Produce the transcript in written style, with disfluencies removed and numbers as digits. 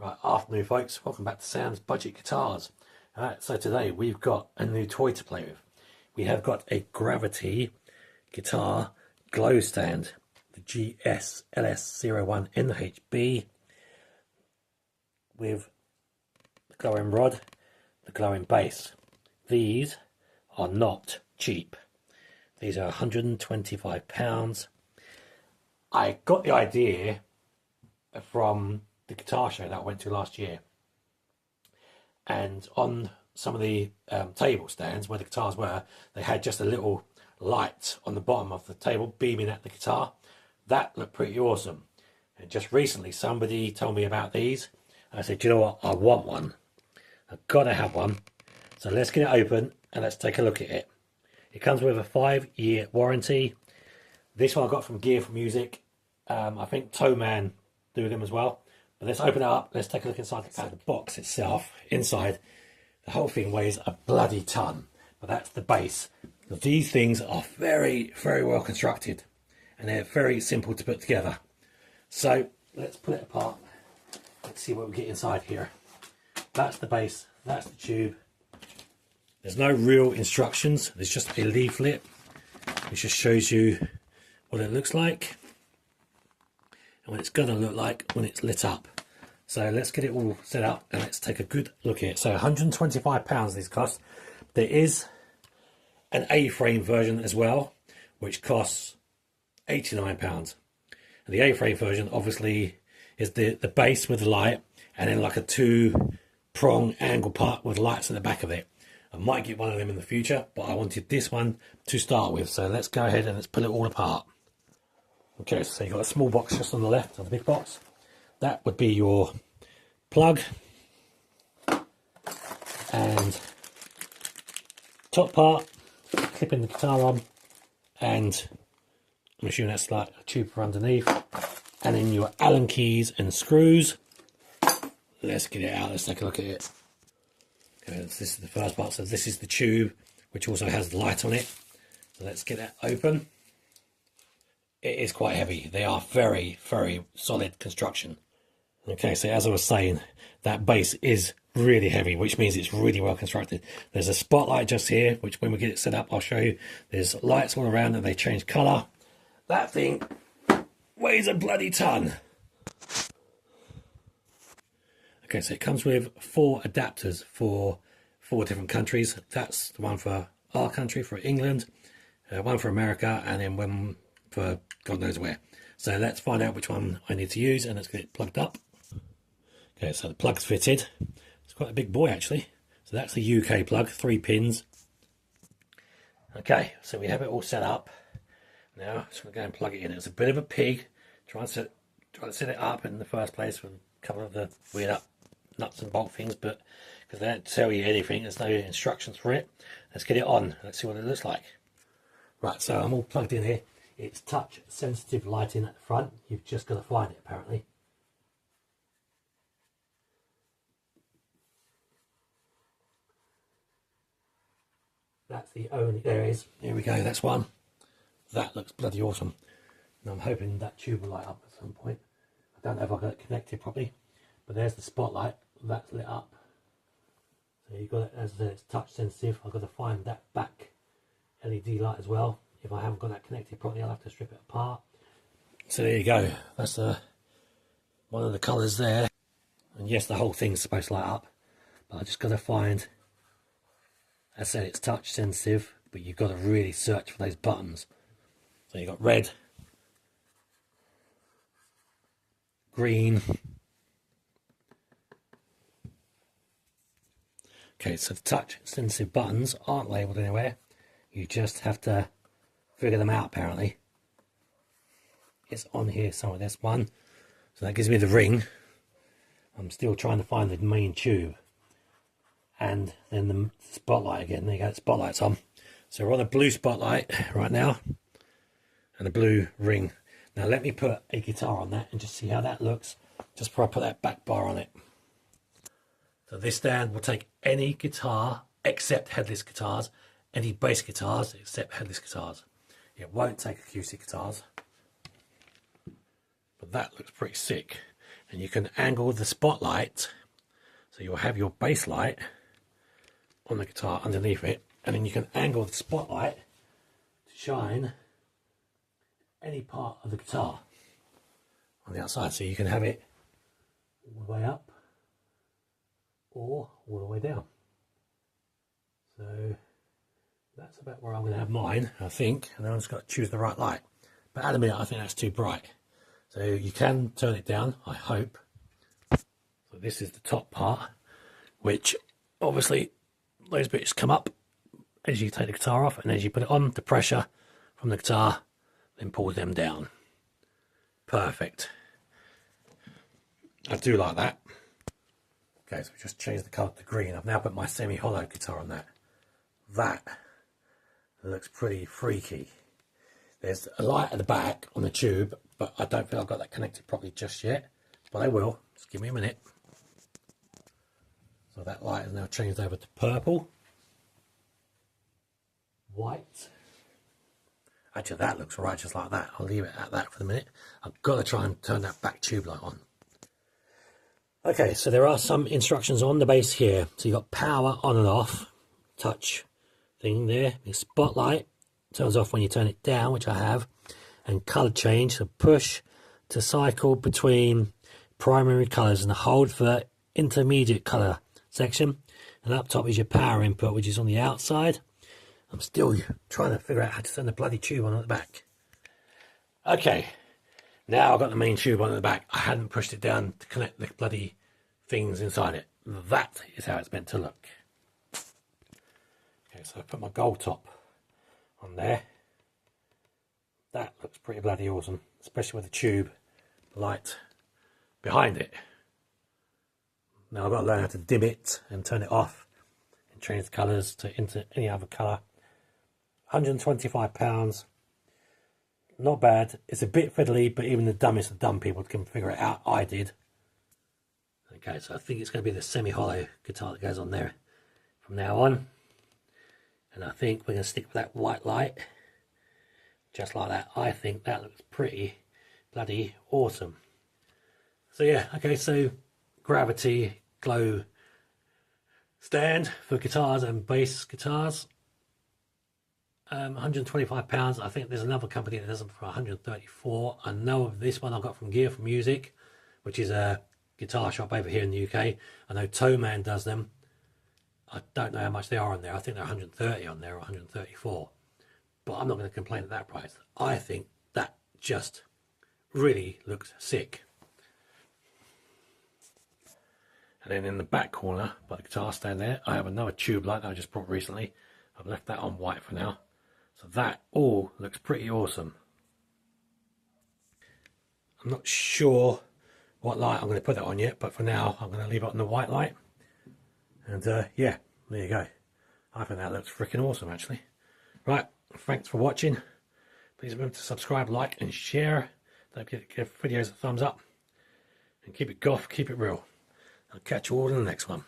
Right, afternoon folks, welcome back to Sam's Budget Guitars. So today we've got a new toy to play with. We have got a Gravity guitar glow stand, the GS-LS01NHB, with the glowing rod, the glowing base. These are not cheap. These are £125. I got the idea from the guitar show that I went to last year, and on some of the table stands where the guitars were, they had just a little light on the bottom of the table beaming at the guitar. That looked pretty awesome, and just recently somebody told me about these. I said, you know what, I want one. I've got to have one. So let's get it open and let's take a look at it. It comes with a 5-year warranty. This one I got from Gear for Music. I think Toeman do them as well. But let's open it up. Let's take a look inside the box itself. Inside, the whole thing weighs a bloody ton. But that's the base. These things are very, very well constructed. And they're very simple to put together. So let's pull it apart. Let's see what we get inside here. That's the base. That's the tube. There's no real instructions. There's just a leaflet which just shows you what it looks like and what it's going to look like when it's lit up. So let's get it all set up and let's take a good look at it. So £125 these cost. There is an A-frame version as well, which costs £89. And the A-frame version obviously is the base with the light, and then like a 2-prong angle part with lights at the back of it. I might get one of them in the future, but I wanted this one to start with. So let's go ahead and let's pull it all apart. Okay, so you've got a small box just on the left of the big box. That would be your plug and top part, clipping the guitar on, and I'm assuming that's like a tube for underneath, and then your Allen keys and screws. Let's get it out, let's take a look at it. Okay, this is the first part, so this is the tube, which also has the light on it. So let's get that open. It is quite heavy. They are very, very solid construction. Okay, so as I was saying, that base is really heavy, which means it's really well constructed. There's a spotlight just here, which when we get it set up, I'll show you. There's lights all around and they change colour. That thing weighs a bloody ton. Okay, so it comes with 4 adapters for 4 different countries. That's the one for our country, for England, one for America, and then one for God knows where. So let's find out which one I need to use and let's get it plugged up. Okay, so the plug's fitted. It's quite a big boy actually. So that's the UK plug, 3 pins. Okay, so we have it all set up. Now I'm just going to go and plug it in. It's a bit of a pig trying to set it up in the first place with a couple of the weird nuts and bolt things, but because they don't tell you anything, there's no instructions for it. Let's get it on. Let's see what it looks like. Right, so I'm all plugged in here. It's touch sensitive lighting at the front. You've just got to find it apparently. That's the only, there it is. Here we go, that's one. That looks bloody awesome. And I'm hoping that tube will light up at some point. I don't know if I've got it connected properly, but there's the spotlight. That's lit up. So you've got it, as I said, it's touch sensitive. I've got to find that back LED light as well. If I haven't got that connected properly, I'll have to strip it apart. So there you go. That's one of the colours there. And yes, the whole thing's supposed to light up, but I just got to find. As I said, it's touch sensitive, but you've got to really search for those buttons. So you've got red, green. Okay, so the touch sensitive buttons aren't labelled anywhere. You just have to figure them out apparently. It's on here somewhere, there's one. So that gives me the ring. I'm still trying to find the main tube. And then the spotlight again. There you go, the spotlight's on. So we're on a blue spotlight right now. And a blue ring. Now let me put a guitar on that and just see how that looks. Just before I put that back bar on it. So this stand will take any guitar except headless guitars. Any bass guitars except headless guitars. It won't take acoustic guitars. But that looks pretty sick. and you can angle the spotlight, so you'll have your bass light on the guitar underneath it, and then you can angle the spotlight to shine any part of the guitar on the outside, so you can have it all the way up or all the way down. So that's about where I'm going to have mine, I think, and then I've just got to choose the right light. But at the minute I think that's too bright, so you can turn it down, I hope. So this is the top part, which obviously those bits come up as you take the guitar off, and as you put it on, the pressure from the guitar then pulls them down. Perfect. I do like that. Okay, so we just changed the colour to green. I've now put my semi-hollow guitar on that. That looks pretty freaky. There's a light at the back on the tube, but I don't think I've got that connected properly just yet. But I will. Just give me a minute. So that light has now changed over to purple. White. Actually, that looks right just like that. I'll leave it at that for the minute. I've got to try and turn that back tube light on. Okay, so there are some instructions on the bass here. So you've got power on and off, touch thing there. The spotlight turns off when you turn it down, which I have, and color change. So push to cycle between primary colors and hold for intermediate color section. And up top is your power input, which is on the outside. I'm still trying to figure out how to turn the bloody tube on at the back. Okay, now I've got the main tube on at the back. I hadn't pushed it down to connect the bloody things inside it. That is how it's meant to look. Okay, so I put my gold top on there. That looks pretty bloody awesome, especially with the tube light behind it. Now I've got to learn how to dim it and turn it off and change the colours into any other colour. £125, not bad. It's a bit fiddly, but even the dumbest of dumb people can figure it out. I did. Okay, so I think it's going to be the semi-hollow guitar that goes on there from now on. And I think we're going to stick with that white light, just like that. I think that looks pretty bloody awesome. So yeah, okay, so Gravity Glow stand for guitars and bass guitars. £125. I think there's another company that does them for 134. I know of this one I got from Gear for Music, which is a guitar shop over here in the UK. I know Toeman does them. I don't know how much they are on there. I think they're 130 on there or 134. But I'm not going to complain at that price. I think that just really looks sick. And then in the back corner by the guitar stand there, I have another tube light that I just brought recently. I've left that on white for now. So that all looks pretty awesome. I'm not sure what light I'm going to put that on yet, but for now I'm going to leave it on the white light. And yeah, there you go. I think that looks freaking awesome actually. Right, thanks for watching. Please remember to subscribe, like and share. Don't forget to give videos a thumbs up. And keep it goth, keep it real. I'll catch you all in the next one.